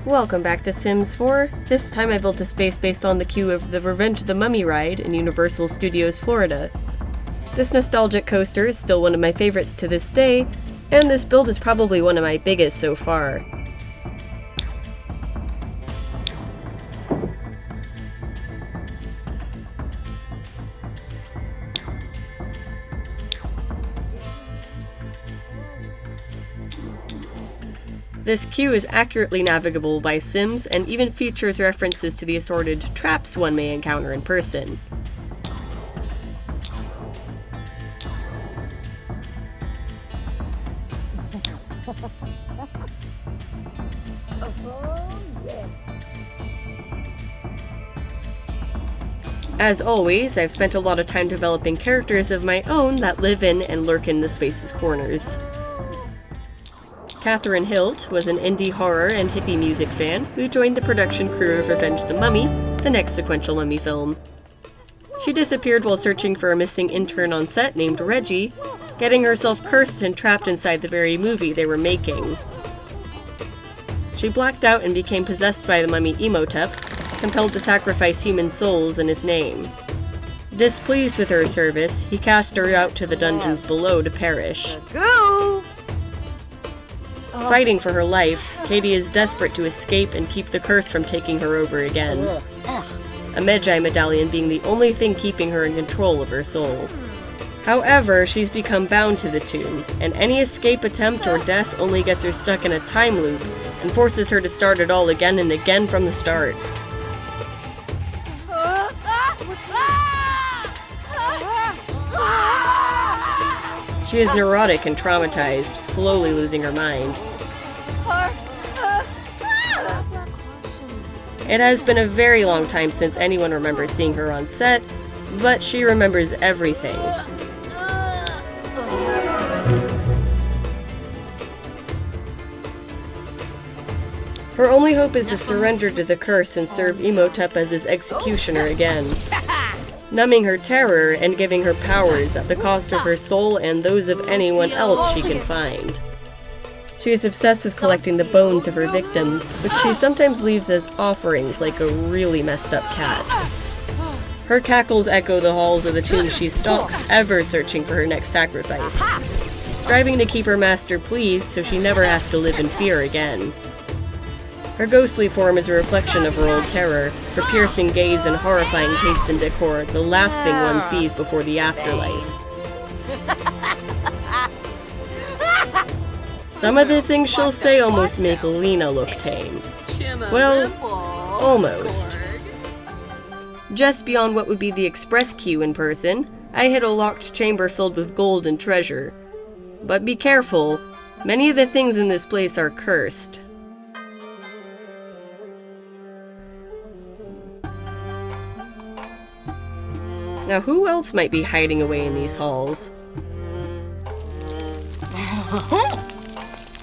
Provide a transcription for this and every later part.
Welcome back to Sims 4. This time I built a space based on the queue of the Revenge of the Mummy ride in Universal Studios Florida. This nostalgic coaster is still one of my favorites to this day, and this build is probably one of my biggest so far. This queue is accurately navigable by Sims and even features references to the assorted traps one may encounter in person. As always, I've spent a lot of time developing characters of my own that live in and lurk in the space's corners. Catherine Hilt was an indie horror and hippie music fan who joined the production crew of Revenge of the Mummy, the next sequential Mummy film. She disappeared while searching for a missing intern on set named Reggie, getting herself cursed and trapped inside the very movie they were making. She blacked out and became possessed by the mummy Imhotep, compelled to sacrifice human souls in his name. Displeased with her service, he cast her out to the dungeons below to perish. Go! Fighting for her life, Katie is desperate to escape and keep the curse from taking her over again. A Magi medallion being the only thing keeping her in control of her soul. However, she's become bound to the tomb, and any escape attempt or death only gets her stuck in a time loop and forces her to start it all again and again from the start. She is neurotic and traumatized, slowly losing her mind. It has been a very long time since anyone remembers seeing her on set, but she remembers everything. Her only hope is to surrender to the curse and serve Imhotep as his executioner again, numbing her terror and giving her powers at the cost of her soul and those of anyone else she can find. She is obsessed with collecting the bones of her victims, which she sometimes leaves as offerings like a really messed up cat. Her cackles echo the halls of the tomb she stalks, ever searching for her next sacrifice, striving to keep her master pleased so she never has to live in fear again. Her ghostly form is a reflection of her old terror, her piercing gaze and horrifying taste in decor, the last thing one sees before the afterlife. Some of the things she'll say almost make Lena look tame. Well, almost. Just beyond what would be the express queue in person, I hit a locked chamber filled with gold and treasure. But be careful, many of the things in this place are cursed. Now, who else might be hiding away in these halls?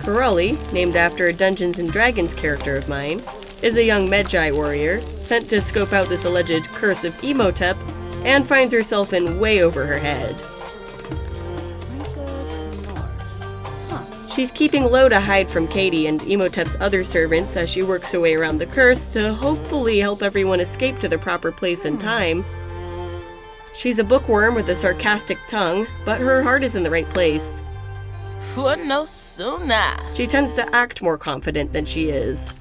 Corelli, named after a Dungeons & Dragons character of mine, is a young Magi warrior, sent to scope out this alleged curse of Imhotep, and finds herself in way over her head. She's keeping low to hide from Katie and Imhotep's other servants as she works her way around the curse to hopefully help everyone escape to the proper place and time. She's a bookworm with a sarcastic tongue, but her heart is in the right place. No sooner. She tends to act more confident than she is.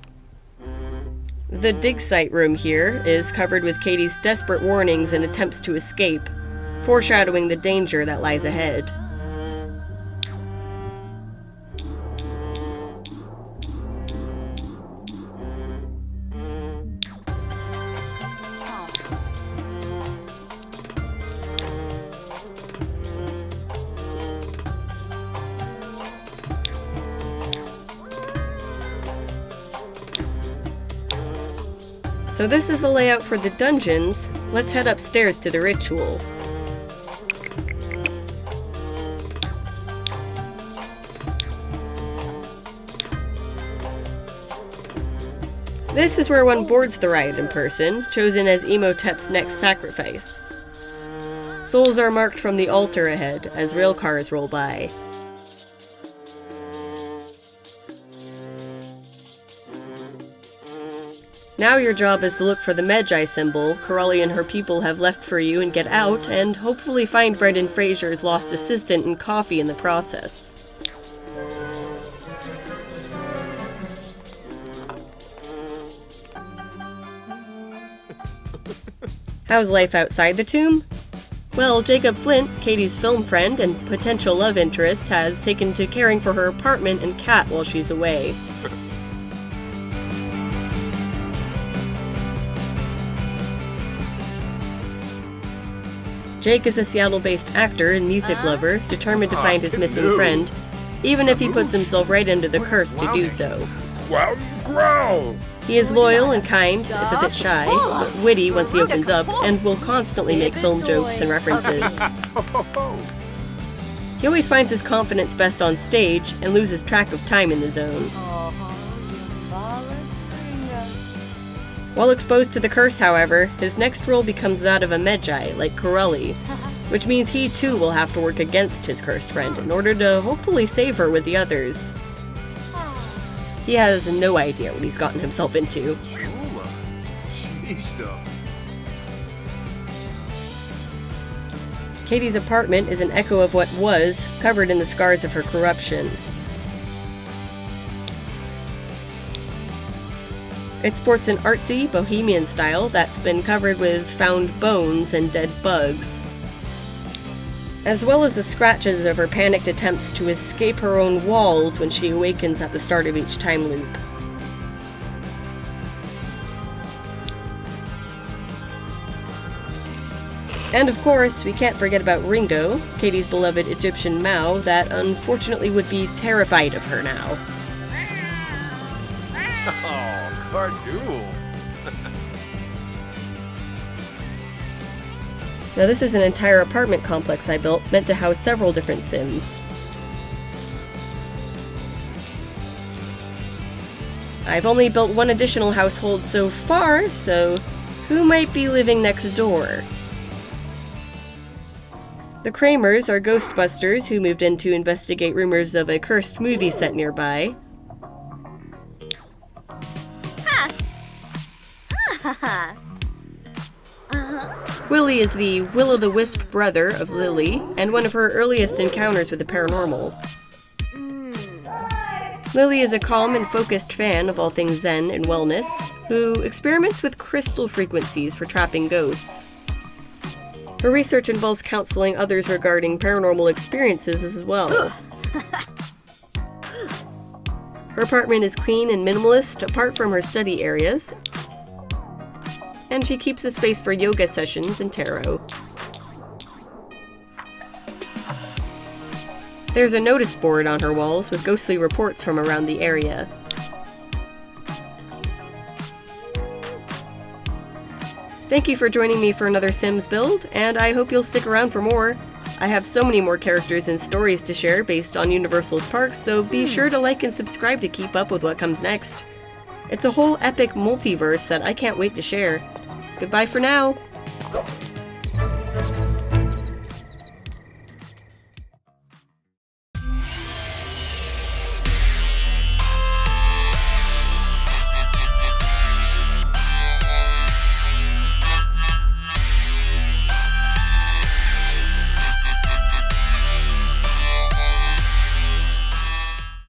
The dig site room here is covered with Katie's desperate warnings and attempts to escape, foreshadowing the danger that lies ahead. So this is the layout for the dungeons. Let's head upstairs to the ritual. This is where one boards the ride in person, chosen as Imhotep's next sacrifice. Souls are marked from the altar ahead as rail cars roll by. Now your job is to look for the Magi symbol Corelli and her people have left for you and get out, and hopefully find Brendan Fraser's lost assistant and coffee in the process. How's life outside the tomb? Well, Jacob Flint, Katie's film friend and potential love interest, has taken to caring for her apartment and cat while she's away. Jake is a Seattle-based actor and music lover, determined to find his missing friend, even if he puts himself right under the curse to do so. He is loyal and kind, if a bit shy, but witty once he opens up, and will constantly make film jokes and references. He always finds his confidence best on stage, and loses track of time in the zone. While exposed to the curse, however, his next role becomes that of a Magi, like Corelli, which means he too will have to work against his cursed friend in order to hopefully save her with the others. He has no idea what he's gotten himself into. Katie's apartment is an echo of what was, covered in the scars of her corruption. It sports an artsy, bohemian style that's been covered with found bones and dead bugs, as well as the scratches of her panicked attempts to escape her own walls when she awakens at the start of each time loop. And of course, we can't forget about Ringo, Katie's beloved Egyptian Mao that unfortunately would be terrified of her now. Oh, cardool. Now this is an entire apartment complex I built, meant to house several different Sims. I've only built one additional household so far, so who might be living next door? The Kramers are Ghostbusters who moved in to investigate rumors of a cursed movie set nearby. Willie is the Will-o'-the-Wisp brother of Lily, and one of her earliest encounters with the paranormal. Lily is a calm and focused fan of all things Zen and wellness, who experiments with crystal frequencies for trapping ghosts. Her research involves counseling others regarding paranormal experiences as well. Her apartment is clean and minimalist, apart from her study areas, and she keeps a space for yoga sessions and tarot. There's a notice board on her walls with ghostly reports from around the area. Thank you for joining me for another Sims build, and I hope you'll stick around for more. I have so many more characters and stories to share based on Universal's parks, so be sure to like and subscribe to keep up with what comes next. It's a whole epic multiverse that I can't wait to share. Goodbye for now!